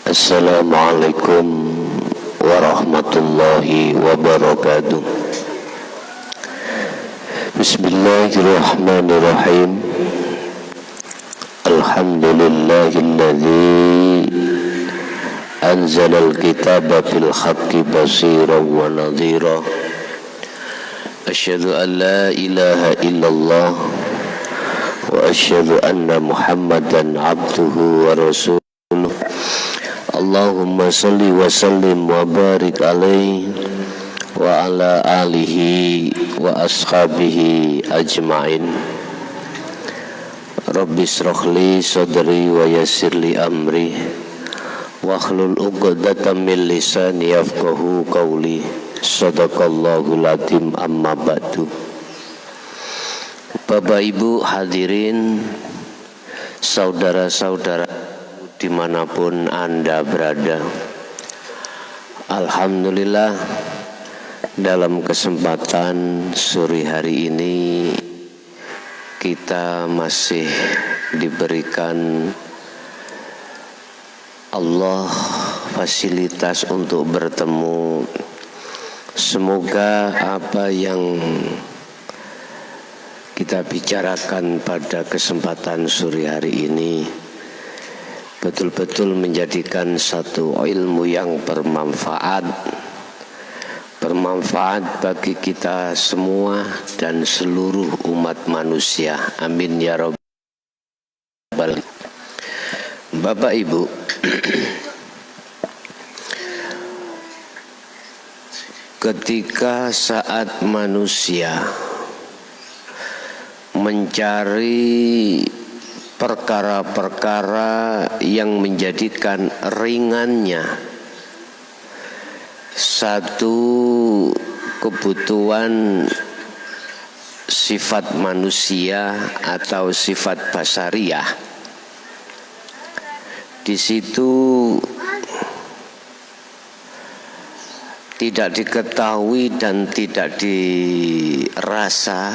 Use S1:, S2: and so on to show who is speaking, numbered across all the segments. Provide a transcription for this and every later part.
S1: Assalamualaikum warahmatullahi wabarakatuh. Bismillahirrahmanirrahim. Alhamdulillahilladzi anzalal kitaba fil haqqi basiran wa nadhira. Asyhadu an la ilaha illallah wa asyhadu anna Muhammadan abduhu wa rasuluh. Allahumma salli wa sallim wa barik alaihi wa ala alihi wa ashabihi ajma'in. Rabbi shrah li sadri wa yassir li amri wahlul 'uqdatam min lisani yafqahu qawli. Shadaqallahul azim, amma ba'du. Bapak Ibu hadirin, saudara-saudara dimanapun Anda berada, alhamdulillah dalam kesempatan sore hari ini kita masih diberikan Allah fasilitas untuk bertemu. Semoga apa yang kita bicarakan pada kesempatan sore hari ini betul-betul menjadikan satu ilmu yang bermanfaat bagi kita semua dan seluruh umat manusia. Amin ya rabbal alamin. Bapak Ibu, ketika saat manusia mencari perkara-perkara yang menjadikan ringannya satu kebutuhan sifat manusia atau sifat basariyah, di situ tidak diketahui dan tidak dirasa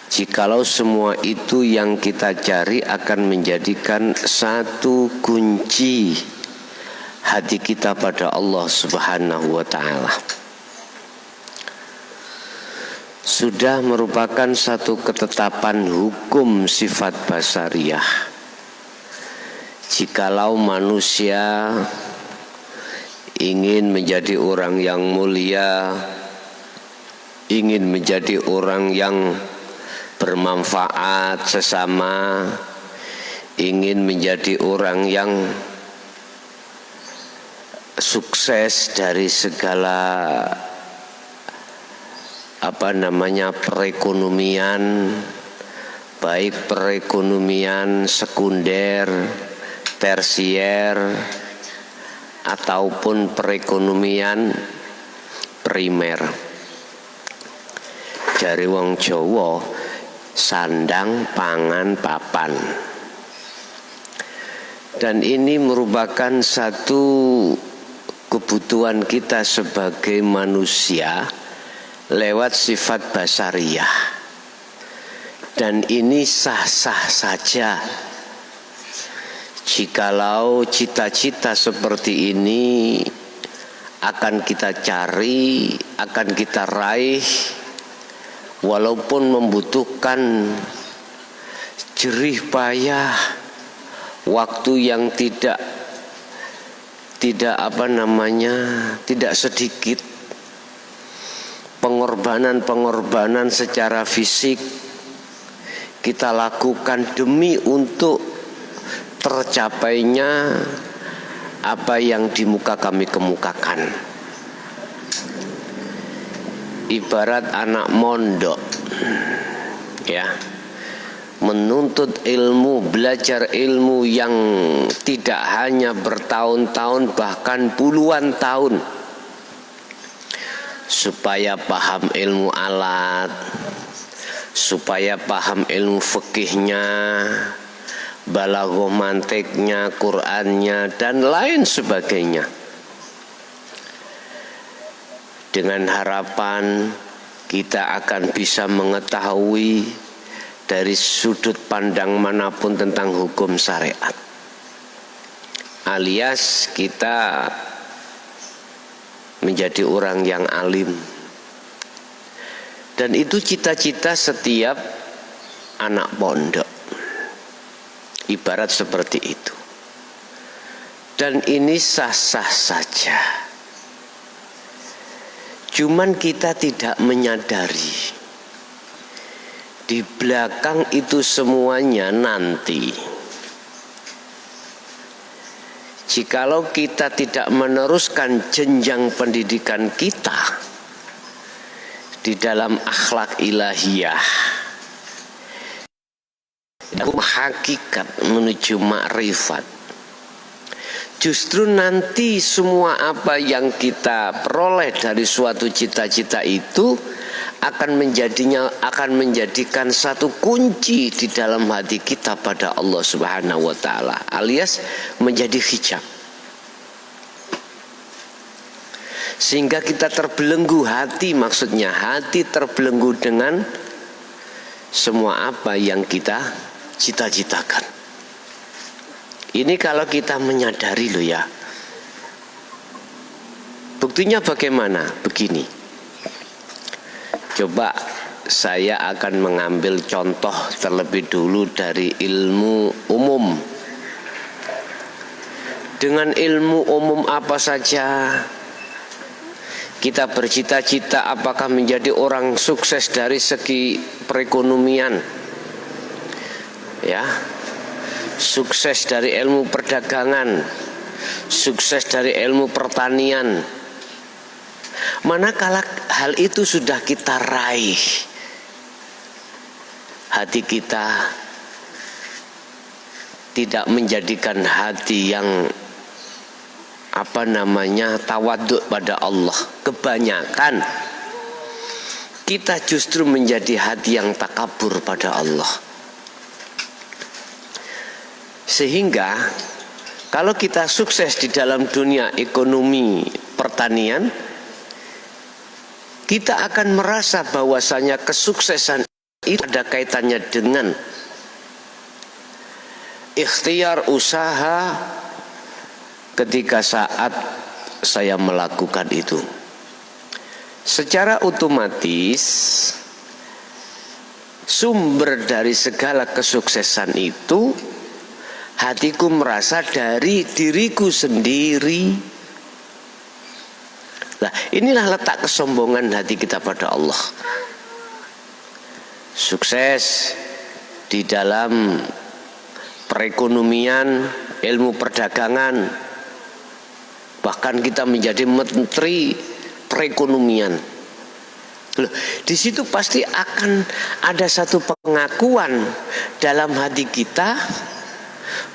S1: jikalau semua itu yang kita cari akan menjadikan satu kunci hati kita pada Allah Subhanahu wa ta'ala. Sudah merupakan satu ketetapan hukum sifat basariyah. Jikalau manusia ingin menjadi orang yang mulia, ingin menjadi orang yang bermanfaat sesama, ingin menjadi orang yang sukses dari segala perekonomian, baik perekonomian sekunder, tersier, ataupun perekonomian primer. Jare wong Jawa, sandang pangan papan. Dan ini merupakan satu kebutuhan kita sebagai manusia lewat sifat basariyah. Dan ini sah-sah saja jikalau cita-cita seperti ini akan kita cari, akan kita raih, walaupun membutuhkan jerih payah, waktu yang tidak sedikit, pengorbanan secara fisik kita lakukan demi untuk tercapainya apa yang di muka kami kemukakan. Ibarat anak mondok, ya, menuntut ilmu, belajar ilmu yang tidak hanya bertahun-tahun, bahkan puluhan tahun, supaya paham ilmu alat, supaya paham ilmu fikihnya, balaghah mantiknya, Qur'annya, dan lain sebagainya. Dengan harapan kita akan bisa mengetahui dari sudut pandang manapun tentang hukum syariat. alias kita menjadi orang yang alim. Dan itu cita-cita setiap anak pondok, ibarat seperti itu. Dan ini sah-sah saja. Cuman kita tidak menyadari di belakang itu semuanya nanti, jikalau kita tidak meneruskan jenjang pendidikan kita di dalam akhlak ilahiyah, dalam hakikat menuju makrifat, justru nanti semua apa yang kita peroleh dari suatu cita-cita itu akan menjadikan satu kunci di dalam hati kita pada Allah Subhanahu wa taala, alias menjadi hijab. Sehingga kita terbelenggu hati, maksudnya hati terbelenggu dengan semua apa yang kita cita-citakan. Ini kalau kita menyadari loh ya. Buktinya bagaimana? Begini. Coba saya akan mengambil contoh terlebih dulu dari ilmu umum. Dengan ilmu umum apa saja kita bercita-cita, apakah menjadi orang sukses dari segi perekonomian, ya, sukses dari ilmu perdagangan, sukses dari ilmu pertanian. Manakala hal itu sudah kita raih, hati kita tidak menjadikan hati yang tawaduk pada Allah. Kebanyakan kita justru menjadi hati yang takabur pada Allah. Sehingga kalau kita sukses di dalam dunia ekonomi pertanian, kita akan merasa bahwasanya kesuksesan itu ada kaitannya dengan ikhtiar usaha ketika saat saya melakukan itu. Secara otomatis sumber dari segala kesuksesan itu hatiku merasa dari diriku sendiri. Nah, inilah letak kesombongan hati kita pada Allah. Sukses di dalam perekonomian, ilmu perdagangan, bahkan kita menjadi menteri perekonomian. Loh, di situ pasti akan ada satu pengakuan dalam hati kita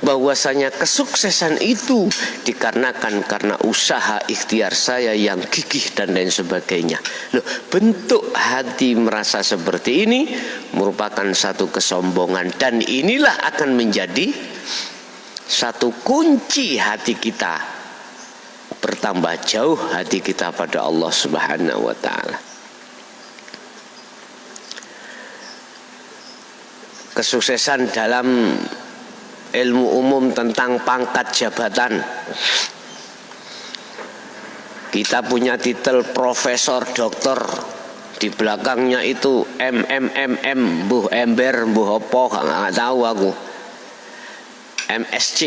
S1: bahwasanya kesuksesan itu dikarenakan karena usaha ikhtiar saya yang gigih dan lain sebagainya. Loh, bentuk hati merasa seperti ini merupakan satu kesombongan, dan inilah akan menjadi satu kunci hati kita bertambah jauh hati kita pada Allah Subhanahu wa taala. Kesuksesan dalam ilmu umum tentang pangkat jabatan. Kita punya titel profesor, doktor, di belakangnya itu MMMM, mbuh ember, mbuh apa, nggak tahu aku. MSc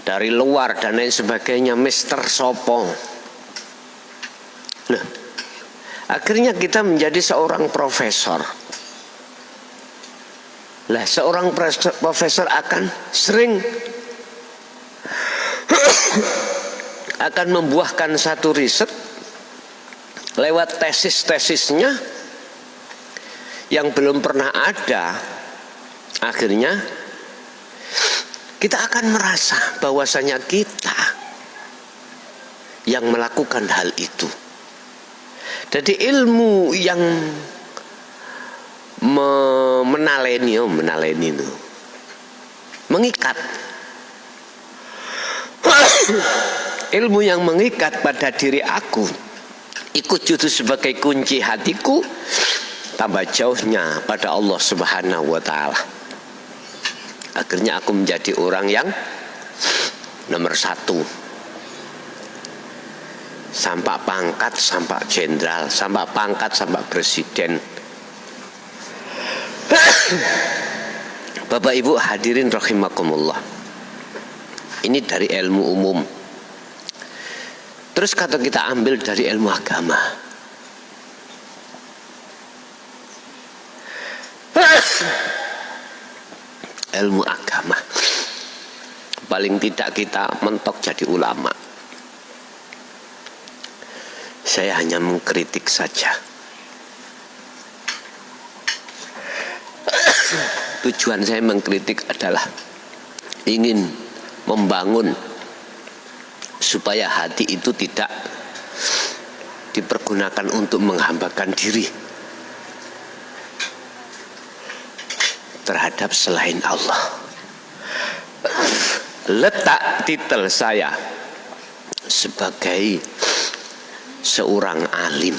S1: dari luar dan lain sebagainya, Mister Sopo. Loh, akhirnya kita menjadi seorang profesor. Lah, seorang profesor akan sering akan membuahkan satu riset lewat tesis-tesisnya yang belum pernah ada. Akhirnya kita akan merasa bahwasanya kita yang melakukan hal itu. Jadi ilmu yang menaleni itu mengikat. Ilmu yang mengikat pada diri aku ikut justru sebagai kunci hatiku tambah jauhnya pada Allah Subhanahu wa taala. Akhirnya aku menjadi orang yang
S2: nomor 1. Sampai pangkat, sampai jenderal, sampai pangkat, sampai presiden. Bapak Ibu hadirin rahimakumullah. Ini dari ilmu umum. Terus kata kita ambil dari ilmu agama. Ilmu agama. Paling tidak kita mentok jadi ulama. Saya hanya mengkritik saja. Tujuan saya mengkritik adalah ingin membangun supaya hati itu tidak dipergunakan untuk menghambakan diri terhadap selain Allah. Letak titel saya sebagai seorang alim,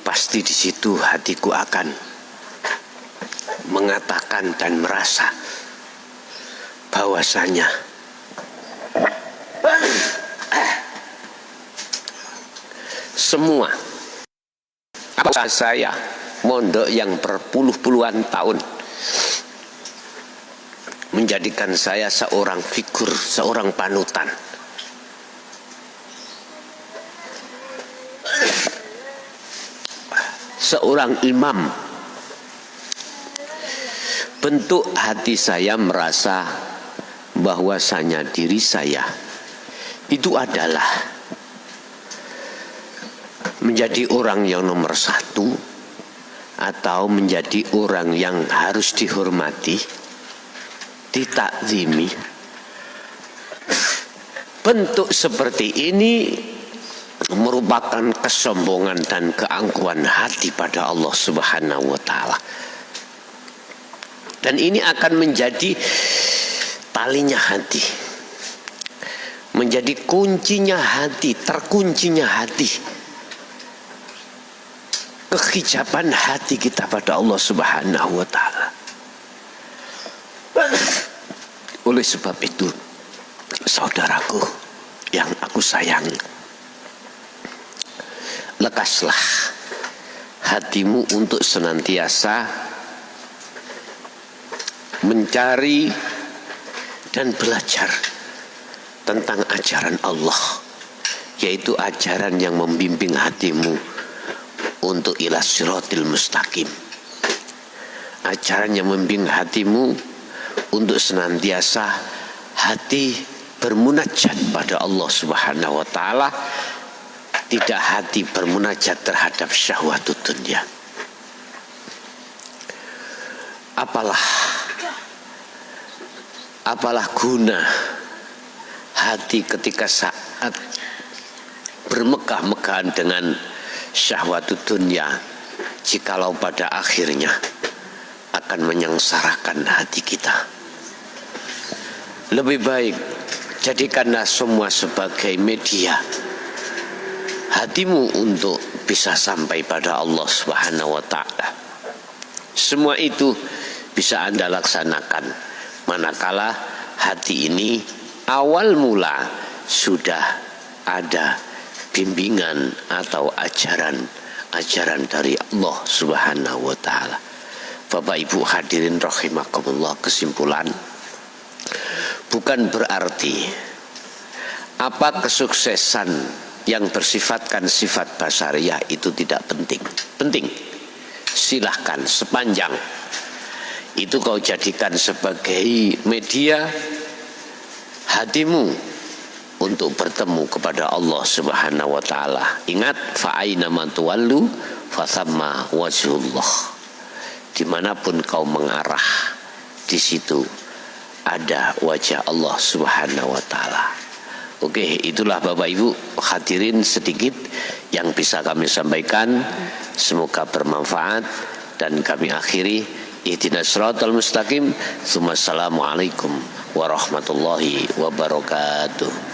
S2: pasti di situ hatiku akan mengatakan dan merasa bahwasanya semua apa saya mondok yang berpuluh-puluhan tahun menjadikan saya seorang figur, seorang panutan. Seorang imam. Bentuk hati saya merasa bahwasanya diri saya itu adalah menjadi orang yang nomor 1 atau menjadi orang yang harus dihormati, ditakzimi. Bentuk seperti ini merupakan kesombongan dan keangkuhan hati pada Allah Subhanahu wa taala. Dan ini akan menjadi talinya hati, menjadi kuncinya hati, terkuncinya hati, kehijaban hati kita pada Allah Subhanahu wa taala. Oleh sebab itu, saudaraku yang aku sayangi, lekaslah hatimu untuk senantiasa mencari dan belajar tentang ajaran Allah, yaitu ajaran yang membimbing hatimu untuk ila siratil mustaqim, ajaran yang membimbing hatimu untuk senantiasa hati bermunajat pada Allah Subhanahu wa taala, tidak hati bermunajat terhadap syahwatud dunya. Apalah guna hati ketika saat bermegah-megahan dengan syahwatud dunya, jikalau pada akhirnya akan menyengsarakan hati kita. Lebih baik jadikanlah semua sebagai media hatimu untuk bisa sampai pada Allah Subhanahu wa taala. Semua itu bisa Anda laksanakan manakala hati ini awal mula sudah ada bimbingan atau ajaran dari Allah Subhanahu wa taala. Bapak Ibu hadirin rahimakumullah, kesimpulan, bukan berarti apa kesuksesan yang bersifatkan sifat basariyah itu tidak penting. Penting. Silahkan sepanjang itu kau jadikan sebagai media hatimu untuk bertemu kepada Allah Subhanahu wa taala. Ingat, fa aina man tuwallu fa thamma wajhullah. Dimanapun kau mengarah, di situ ada wajah Allah Subhanahu wa taala. Oke, itulah Bapak Ibu hadirin sedikit yang bisa kami sampaikan. Semoga bermanfaat dan kami akhiri. Ihdinas siratal mustaqim. Assalamualaikum warahmatullahi wabarakatuh.